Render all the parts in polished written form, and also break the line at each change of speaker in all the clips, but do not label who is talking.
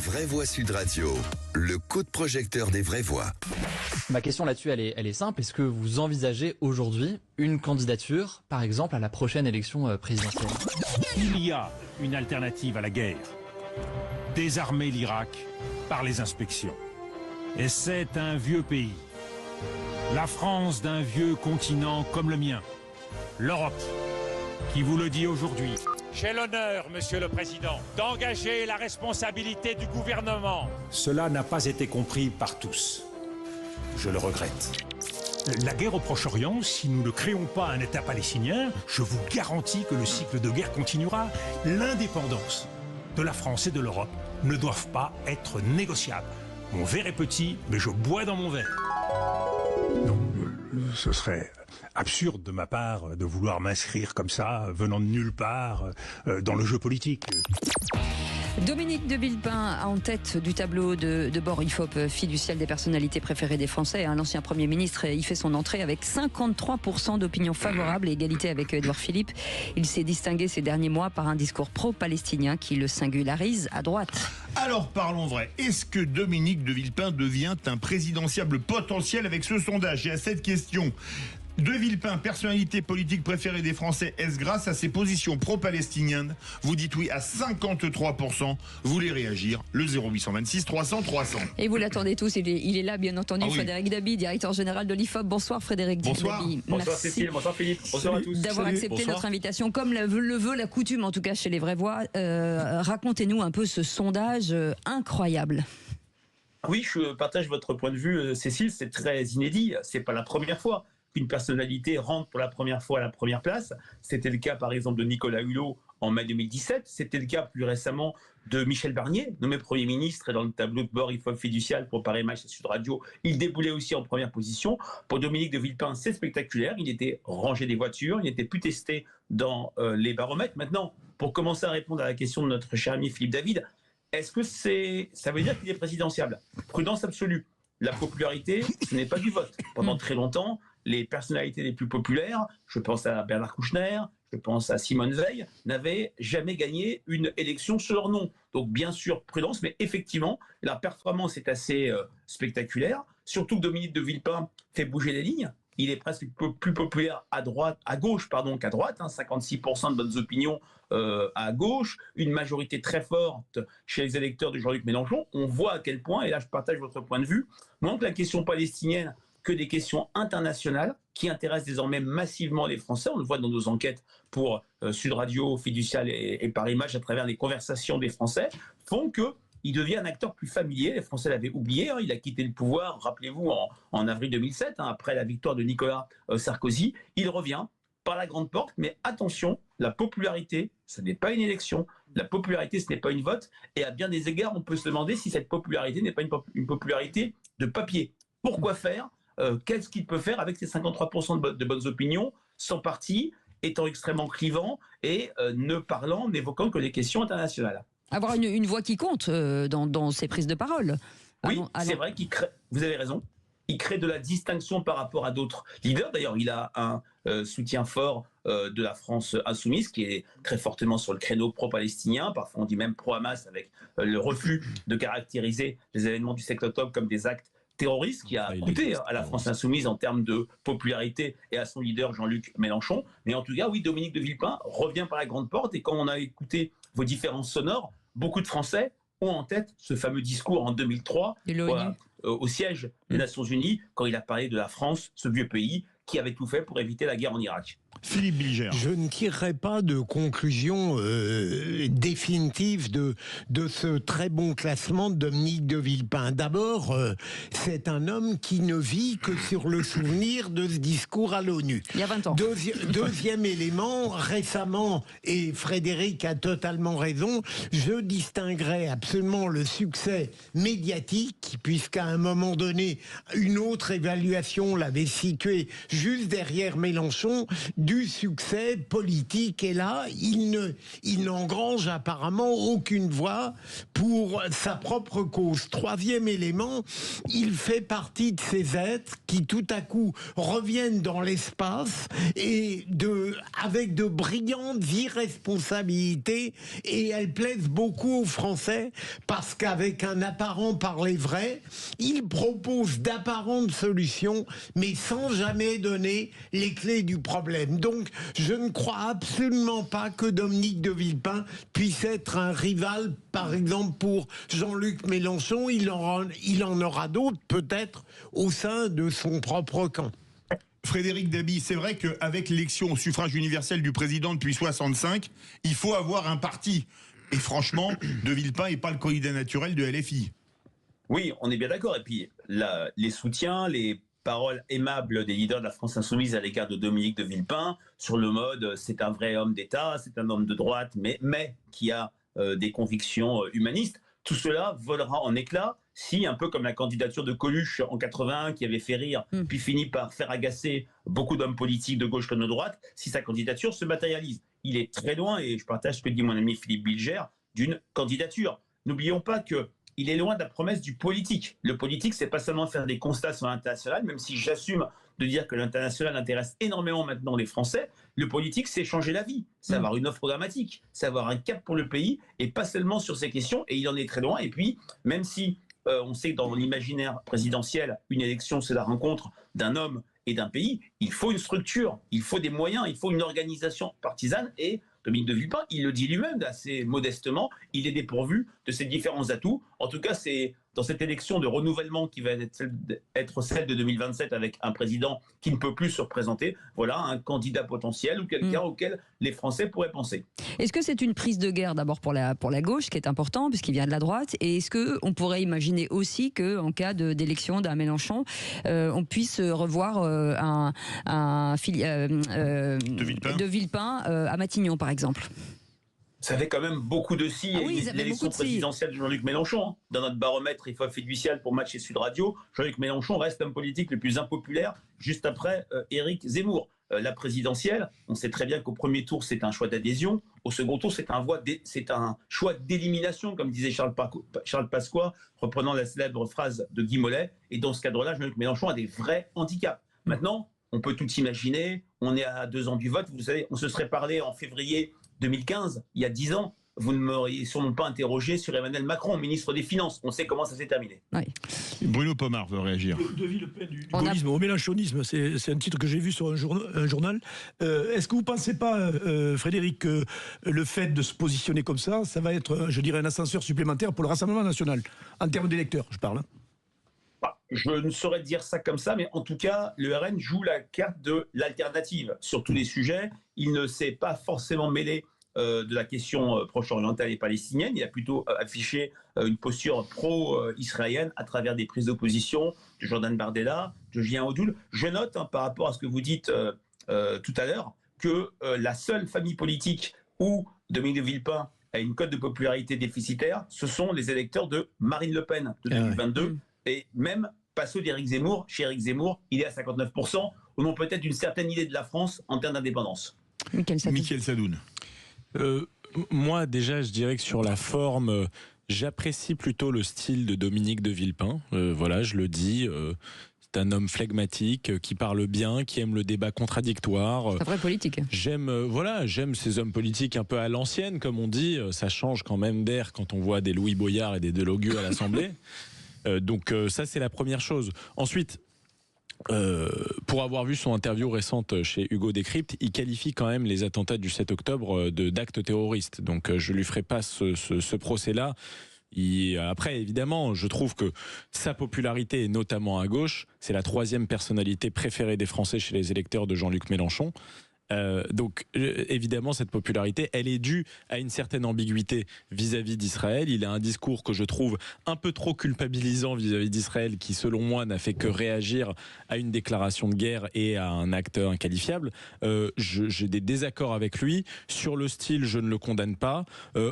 vraies voix Sud Radio, le coup de projecteur des vraies voix.
Ma question là-dessus, elle est simple. Est-ce que vous envisagez aujourd'hui une candidature, par exemple, à la prochaine élection présidentielle?
Il y a une alternative à la guerre. Désarmer l'Irak par les inspections. Et c'est un vieux pays. La France d'un vieux continent comme le mien. L'Europe, qui vous le dit aujourd'hui. J'ai l'honneur, Monsieur le Président, d'engager la responsabilité du gouvernement. Cela n'a pas été compris par tous. Je le regrette. La guerre au Proche-Orient, si nous ne créons pas un État palestinien, je vous garantis que le cycle de guerre continuera. L'indépendance de la France et de l'Europe ne doivent pas être négociables. Mon verre est petit, mais je bois dans mon verre. Non, ce serait absurde de ma part de vouloir m'inscrire comme ça, venant de nulle part, dans le jeu politique.
Dominique de Villepin en tête du tableau de bord IFOP, fiducial des personnalités préférées des Français. L'ancien Premier ministre y fait son entrée avec 53% d'opinion favorable et égalité avec Édouard Philippe. Il s'est distingué ces derniers mois par un discours pro-palestinien qui le singularise à droite.
Alors parlons vrai, est-ce que Dominique de Villepin devient un présidentiable potentiel avec ce sondage? Et à cette question, de Villepin, personnalité politique préférée des Français, est-ce grâce à ses positions pro-palestiniennes? Vous dites oui à 53%. Vous voulez réagir? Le 0826 300 300.
Et vous l'attendez tous, il est là bien entendu,
oui.
Frédéric Dabi, directeur général de l'IFOP. Bonsoir Frédéric Dabi.
Bonsoir Cécile, bonsoir Philippe, bonsoir à tous.
D'avoir accepté notre invitation, comme le veut la coutume en tout cas chez les vraies voix. Racontez-nous un peu ce sondage incroyable.
Oui, je partage votre point de vue Cécile, c'est très inédit, c'est pas la première fois qu'une personnalité rentre pour la première fois à la première place. C'était le cas par exemple de Nicolas Hulot en mai 2017, c'était le cas plus récemment de Michel Barnier, nommé Premier ministre et dans le tableau de bord IFOP fiducial pour Paris Match et Sud Radio, il déboulait aussi en première position. Pour Dominique de Villepin, c'est spectaculaire, il était rangé des voitures, il n'était plus testé dans les baromètres. Maintenant, pour commencer à répondre à la question de notre cher ami Philippe David, est-ce que ça veut dire qu'il est présidentiable? Prudence absolue. La popularité, ce n'est pas du vote. Pendant très longtemps, les personnalités les plus populaires, je pense à Bernard Kouchner, je pense à Simone Veil, n'avaient jamais gagné une élection sur leur nom. Donc bien sûr, prudence, mais effectivement, la performance est assez spectaculaire. Surtout que Dominique de Villepin fait bouger les lignes. Il est presque plus populaire à gauche qu'à droite, 56% de bonnes opinions à gauche, une majorité très forte chez les électeurs de Jean-Luc Mélenchon. On voit à quel point, et là je partage votre point de vue, manque la question palestinienne que des questions internationales qui intéressent désormais massivement les Français. On le voit dans nos enquêtes pour Sud Radio, Fiducial et Paris Match à travers les conversations des Français, font qu'il devient un acteur plus familier. Les Français l'avaient oublié, il a quitté le pouvoir, rappelez-vous, en avril 2007, après la victoire de Nicolas Sarkozy. Il revient par la grande porte, mais attention, la popularité, ce n'est pas une élection, la popularité, ce n'est pas une vote, et à bien des égards, on peut se demander si cette popularité n'est pas une popularité de papier. Pourquoi faire? Qu'est-ce qu'il peut faire avec ces 53% de bonnes opinions, sans parti, étant extrêmement clivant et n'évoquant que les questions internationales?
Avoir une voix qui compte dans ses prises de parole.
Oui, c'est vrai qu'il crée, vous avez raison, il crée de la distinction par rapport à d'autres leaders. D'ailleurs, il a un soutien fort de la France insoumise, qui est très fortement sur le créneau pro-palestinien. Parfois, on dit même pro-Hamas, avec le refus de caractériser les événements du 7 octobre comme des actes terroriste qui a coûté à la France insoumise en termes de popularité et à son leader Jean-Luc Mélenchon. Mais en tout cas, oui, Dominique de Villepin revient par la grande porte, et quand on a écouté vos différences sonores, beaucoup de Français ont en tête ce fameux discours en 2003 au siège des Nations Unies, quand il a parlé de la France, ce vieux pays qui avait tout fait pour éviter la guerre en Irak.
Philippe Bilger.
Je ne tirerai pas de conclusion définitive de ce très bon classement de Dominique de Villepin. D'abord, c'est un homme qui ne vit que sur le souvenir de ce discours à l'ONU.
Il y a 20 ans.
Deuxième élément, récemment, et Frédéric a totalement raison, je distinguerai absolument le succès médiatique, puisqu'à un moment donné, une autre évaluation l'avait situé juste derrière Mélenchon, du succès politique. Et là, il n'engrange apparemment aucune voix pour sa propre cause. Troisième élément, il fait partie de ces êtres qui tout à coup reviennent dans l'espace et avec de brillantes irresponsabilités, et elles plaisent beaucoup aux Français parce qu'avec un apparent parler vrai, il propose d'apparentes solutions mais sans jamais donner les clés du problème. Donc je ne crois absolument pas que Dominique de Villepin puisse être un rival, par exemple, pour Jean-Luc Mélenchon. Il en aura d'autres peut-être au sein de son propre camp.
Frédéric Dabi, c'est vrai qu'avec l'élection au suffrage universel du président depuis 65, il faut avoir un parti. Et franchement, De Villepin n'est pas le candidat naturel de LFI.
Oui, on est bien d'accord. Et puis, les soutiens, les paroles aimables des leaders de la France insoumise à l'égard de Dominique de Villepin, sur le mode c'est un vrai homme d'État, c'est un homme de droite, mais qui a des convictions humanistes, tout cela volera en éclats si, un peu comme la candidature de Coluche en 81 qui avait fait rire, puis finit par faire agacer beaucoup d'hommes politiques de gauche comme de droite, si sa candidature se matérialise. Il est très loin, et je partage ce que dit mon ami Philippe Bilger, d'une candidature. N'oublions pas qu'il est loin de la promesse du politique. Le politique, c'est pas seulement faire des constats sur l'international, même si j'assume de dire que l'international intéresse énormément maintenant les Français. Le politique, c'est changer la vie, c'est avoir une offre programmatique, c'est avoir un cap pour le pays, et pas seulement sur ces questions, et il en est très loin. Et puis, même si on sait que dans l'imaginaire présidentiel, une élection, c'est la rencontre d'un homme et d'un pays, il faut une structure, il faut des moyens, il faut une organisation partisane, et Dominique de Villepin, il le dit lui-même assez modestement, il est dépourvu de ces différents atouts. En tout cas, c'est dans cette élection de renouvellement qui va être celle de 2027 avec un président qui ne peut plus se représenter, voilà un candidat potentiel ou quelqu'un auquel les Français pourraient penser.
Est-ce que c'est une prise de guerre d'abord pour la gauche, qui est important puisqu'il vient de la droite, et est-ce qu'on pourrait imaginer aussi qu'en cas d'élection d'un Mélenchon, on puisse revoir de Villepin à Matignon par exemple?
Ça fait quand même beaucoup de si. L'élection présidentielle de Jean-Luc Mélenchon. Dans notre baromètre IFOP fiducial pour Match et Sud Radio, Jean-Luc Mélenchon reste l'homme politique le plus impopulaire, juste après Éric Zemmour. La présidentielle, on sait très bien qu'au premier tour, c'est un choix d'adhésion. Au second tour, c'est un choix d'élimination, comme disait Charles Pasqua, reprenant la célèbre phrase de Guy Mollet. Et dans ce cadre-là, Jean-Luc Mélenchon a des vrais handicaps. Maintenant, on peut tout imaginer. On est à 2 ans du vote. Vous savez, on se serait parlé en février 2015, il y a 10 ans, vous ne m'auriez sûrement pas interrogé sur Emmanuel Macron, ministre des Finances. On sait comment ça s'est terminé.
Oui.
Bruno Pomar veut réagir.
De Villepin du gaullisme au mélenchonisme, c'est un titre que j'ai vu sur un journal. Est-ce que vous ne pensez pas, Frédéric, que le fait de se positionner comme ça va être, je dirais, un ascenseur supplémentaire pour le Rassemblement national, en termes d'électeurs, je parle.
Je ne saurais dire ça comme ça, mais en tout cas, le RN joue la carte de l'alternative sur tous les sujets. Il ne s'est pas forcément mêlé de la question proche-orientale et palestinienne. Il a plutôt affiché une posture pro-israélienne à travers des prises d'opposition de Jordan Bardella, de Julien Audoul. Je note, par rapport à ce que vous dites tout à l'heure, que la seule famille politique où Dominique de Villepin a une cote de popularité déficitaire, ce sont les électeurs de Marine Le Pen de 2022. Et même pas ceux d'Éric Zemmour. Chez Éric Zemmour, il est à 59%, au nom peut-être d'une certaine idée de la France en termes d'indépendance.
Mickaël Sadoun.
Moi, déjà, je dirais que sur la forme, j'apprécie plutôt le style de Dominique de Villepin. Voilà, je le dis. C'est un homme flegmatique, qui parle bien, qui aime le débat contradictoire.
C'est un vrai politique.
J'aime ces hommes politiques un peu à l'ancienne, comme on dit. Ça change quand même d'air quand on voit des Louis Boyard et des Delogu à l'Assemblée. Donc ça, c'est la première chose. Ensuite, pour avoir vu son interview récente chez Hugo Décrypte, il qualifie quand même les attentats du 7 octobre d'actes terroristes. Donc je lui ferai pas ce procès-là. Après, évidemment, je trouve que sa popularité, et notamment à gauche, c'est la 3e personnalité préférée des Français chez les électeurs de Jean-Luc Mélenchon. Donc évidemment, cette popularité, elle est due à une certaine ambiguïté vis-à-vis d'Israël. Il a un discours que je trouve un peu trop culpabilisant vis-à-vis d'Israël, qui selon moi n'a fait que réagir à une déclaration de guerre et à un acte inqualifiable. J'ai des désaccords avec lui. Sur le style, je ne le condamne pas.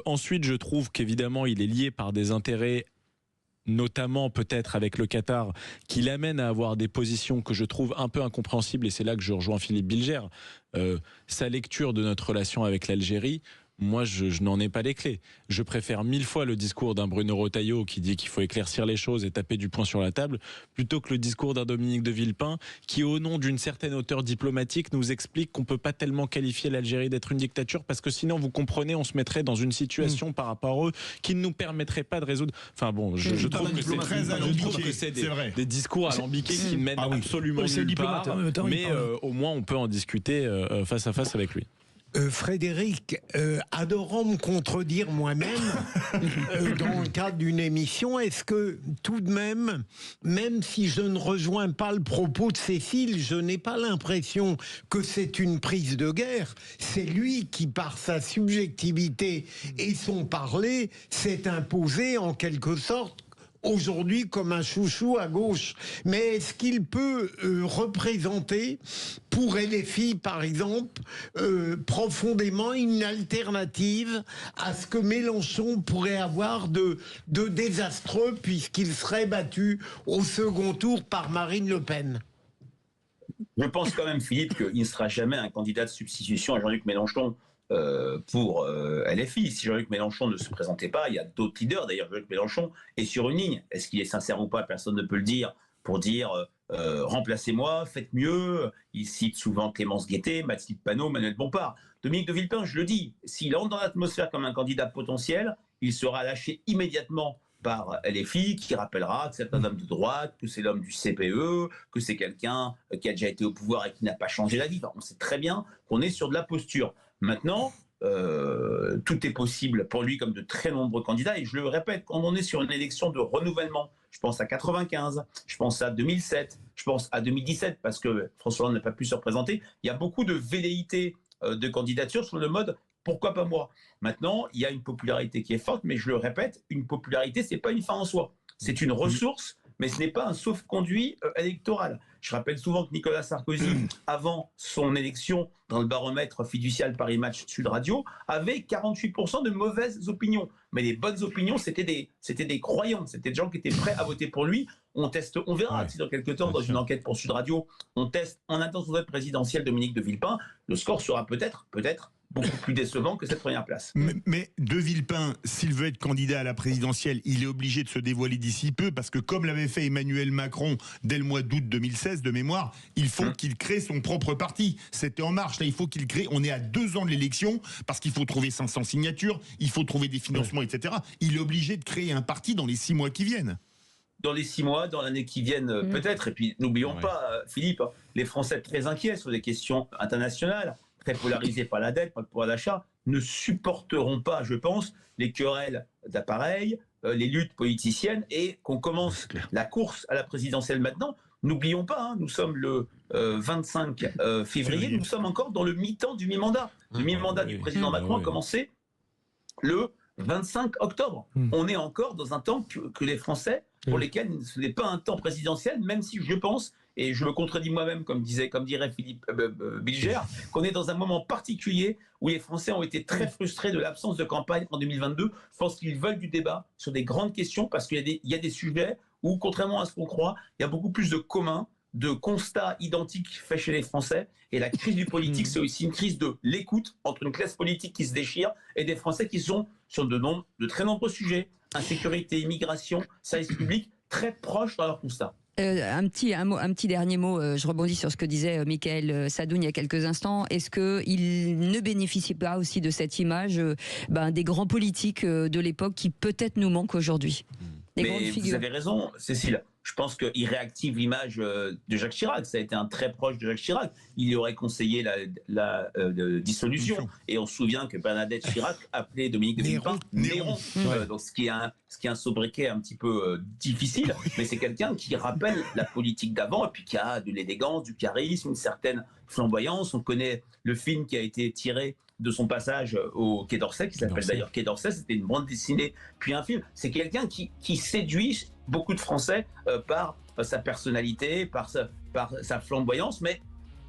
Ensuite, je trouve qu'évidemment, il est lié par des intérêts notamment peut-être avec le Qatar, qui l'amène à avoir des positions que je trouve un peu incompréhensibles, et c'est là que je rejoins Philippe Bilger. Sa lecture de notre relation avec l'Algérie, moi, je n'en ai pas les clés. Je préfère 1000 fois le discours d'un Bruno Retailleau qui dit qu'il faut éclaircir les choses et taper du poing sur la table, plutôt que le discours d'un Dominique de Villepin qui, au nom d'une certaine hauteur diplomatique, nous explique qu'on ne peut pas tellement qualifier l'Algérie d'être une dictature parce que sinon, vous comprenez, on se mettrait dans une situation par rapport à eux qui ne nous permettrait pas de résoudre... Enfin bon, je trouve que c'est des discours alambiqués qui ne mènent absolument nulle part, mais au moins on peut en discuter face à face avec lui.
Frédéric, adorant me contredire moi-même dans le cadre d'une émission, est-ce que tout de même si je ne rejoins pas le propos de Cécile, je n'ai pas l'impression que c'est une prise de guerre. C'est lui qui, par sa subjectivité et son parler, s'est imposé en quelque sorte aujourd'hui comme un chouchou à gauche. Mais est-ce qu'il peut représenter pour LFI par exemple profondément une alternative à ce que Mélenchon pourrait avoir de désastreux puisqu'il serait battu au second tour par Marine Le Pen?
Je pense quand même, Philippe, qu'il ne sera jamais un candidat de substitution à Jean-Luc Mélenchon pour LFI. Si Jean-Luc Mélenchon ne se présentait pas, il y a d'autres leaders. D'ailleurs, Jean-Luc Mélenchon est sur une ligne. Est-ce qu'il est sincère ou pas? Personne ne peut le dire. Pour dire remplacez-moi, faites mieux. Il cite souvent Clémence Guettet, Mathilde Panot, Manuel Bompard. Dominique de Villepin, je le dis, s'il entre dans l'atmosphère comme un candidat potentiel, il sera lâché immédiatement par LFI, qui rappellera que c'est un homme de droite, que c'est l'homme du CPE, que c'est quelqu'un qui a déjà été au pouvoir et qui n'a pas changé la vie. Enfin, on sait très bien qu'on est sur de la posture. Maintenant, tout est possible pour lui comme de très nombreux candidats. Et je le répète, quand on est sur une élection de renouvellement, je pense à 95, je pense à 2007, je pense à 2017, parce que François Hollande n'a pas pu se représenter, il y a beaucoup de velléités de candidature sur le mode « pourquoi pas moi ?» Maintenant, il y a une popularité qui est forte, mais je le répète, une popularité, ce n'est pas une fin en soi. C'est une ressource, mais ce n'est pas un sauf-conduit électoral. Je rappelle souvent que Nicolas Sarkozy, avant son élection dans le baromètre fiducial Paris Match Sud Radio, avait 48% de mauvaises opinions. Mais les bonnes opinions, c'était des croyants, c'était des gens qui étaient prêts à voter pour lui. On teste, on verra si dans quelques temps, dans une enquête pour Sud Radio, on teste en attendant son vote présidentiel Dominique de Villepin, le score sera peut-être beaucoup plus décevant que cette première place.
Mais de Villepin, s'il veut être candidat à la présidentielle, il est obligé de se dévoiler d'ici peu, parce que comme l'avait fait Emmanuel Macron dès le mois d'août 2016, de mémoire, il faut qu'il crée son propre parti. C'était En Marche, là il faut qu'il crée, on est à 2 ans de l'élection, parce qu'il faut trouver 500 signatures, il faut trouver des financements, etc. Il est obligé de créer un parti dans les 6 mois qui viennent.
Dans les 6 mois, dans l'année qui viennent, peut-être. Et puis n'oublions pas, Philippe, les Français très inquiets sur des questions internationales, très polarisés par la dette, par le pouvoir d'achat, ne supporteront pas, je pense, les querelles d'appareils, les luttes politiciennes, et qu'on commence la course à la présidentielle maintenant. N'oublions pas, nous sommes le 25 février, nous sommes encore dans le mi-temps du mi-mandat. Le mi-mandat du président Macron a commencé le 25 octobre. On est encore dans un temps que les Français, pour lesquels ce n'est pas un temps présidentiel, même si je pense, et je me contredis moi-même, comme dirait Philippe Bilger, qu'on est dans un moment particulier où les Français ont été très frustrés de l'absence de campagne en 2022. Je pense qu'ils veulent du débat sur des grandes questions, parce qu'il y a des sujets où, contrairement à ce qu'on croit, il y a beaucoup plus de communs, de constats identiques faits chez les Français. Et la crise du politique, c'est aussi une crise de l'écoute entre une classe politique qui se déchire et des Français qui sont sur de très nombreux sujets, insécurité, immigration, service public, très proches dans leur constat.
Un petit dernier mot, je rebondis sur ce que disait Mickaël Sadoun il y a quelques instants. Est-ce qu'il ne bénéficie pas aussi de cette image des grands politiques de l'époque qui peut-être nous manquent aujourd'hui?
Mais vous avez raison, Cécile. Je pense qu'il réactive l'image de Jacques Chirac. Ça a été un très proche de Jacques Chirac. Il y aurait conseillé la dissolution. Et on se souvient que Bernadette Chirac appelait Dominique de Villepin Néron. Donc ce qui est un sobriquet un petit peu difficile, mais c'est quelqu'un qui rappelle la politique d'avant et puis qui a de l'élégance, du charisme, une certaine flamboyance. On connaît le film qui a été tiré de son passage au Quai d'Orsay, qui s'appelle d'ailleurs Quai d'Orsay. C'était une bande dessinée, puis un film. C'est quelqu'un qui séduit beaucoup de Français par sa personnalité, par sa flamboyance, mais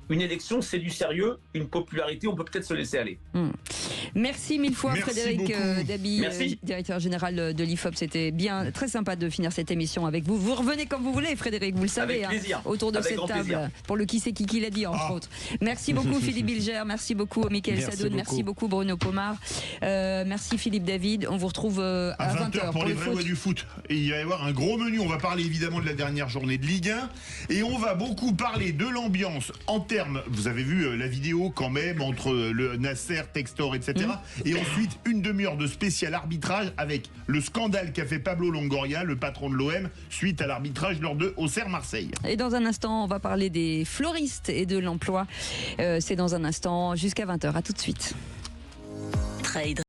une élection, c'est du sérieux, une popularité, on peut peut-être se laisser aller.
Merci mille fois,
Merci
Frédéric
beaucoup.
Dabi,
Merci.
directeur général de l'IFOP. C'était bien, très sympa de finir cette émission avec vous. Vous revenez comme vous voulez, Frédéric, vous le savez,
Avec plaisir.
autour de
Avec
cette
grand
table,
plaisir.
pour le qui c'est qui l'a dit, entre autres. Merci beaucoup, Philippe Bilger. Merci beaucoup, Mickaël
Merci
Sadoun. Merci beaucoup, Bruno Pomar. Merci, Philippe David. On vous retrouve à
20h pour les
le
vrais
foot.
voix du foot. Et il va y avoir un gros menu. On va parler évidemment de la dernière journée de Ligue 1. Et on va beaucoup parler de l'ambiance en termes, vous avez vu la vidéo quand même, entre le Nasser, Textor, etc. Et ensuite, une demi-heure de spécial arbitrage avec le scandale qu'a fait Pablo Longoria, le patron de l'OM, suite à l'arbitrage lors de Auxerre-Marseille.
Et dans un instant, on va parler des fleuristes et de l'emploi. C'est dans un instant, jusqu'à 20h. À tout de suite.
Trade.